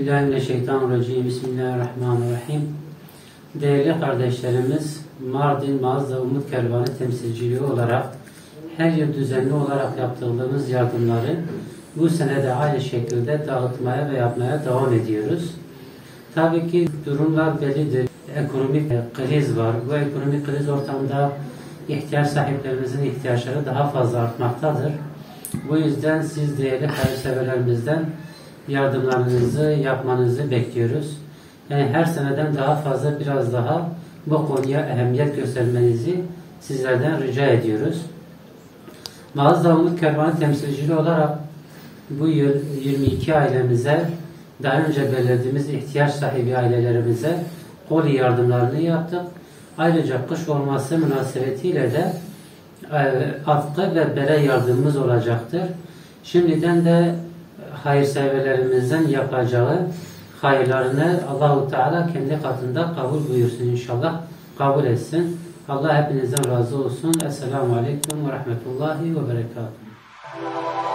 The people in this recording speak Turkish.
Euzubillahimineşşeytanirracim. Bismillahirrahmanirrahim. Değerli kardeşlerimiz, Mardin Mağaza Umut Kervanı temsilciliği olarak her yıl düzenli olarak yaptığımız yardımları bu sene de aynı şekilde dağıtmaya ve yapmaya devam ediyoruz. Tabii ki durumlar bellidir. Ekonomik kriz var. Bu ekonomik kriz ortamında ihtiyaç sahiplerimizin ihtiyaçları daha fazla artmaktadır. Bu yüzden siz değerli hayırseverlerimizden yardımlarınızı yapmanızı bekliyoruz. Yani her seneden daha fazla biraz daha bu konuya ehemmiyet göstermenizi sizlerden rica ediyoruz. Mağaza Umut Kervanı temsilciliği olarak bu yıl 22 ailemize, daha önce belirlediğimiz ihtiyaç sahibi ailelerimize koli yardımlarını yaptık. Ayrıca kış olması münasebetiyle de atkı ve bere yardımımız olacaktır. Şimdiden de hayırseverlerimizin yapacağı hayırlarını Allah-u Teala kendi katında kabul buyursun inşallah. Kabul etsin. Allah hepinizden razı olsun. Esselamu Aleyküm ve Rahmetullahi ve Berekatuhu.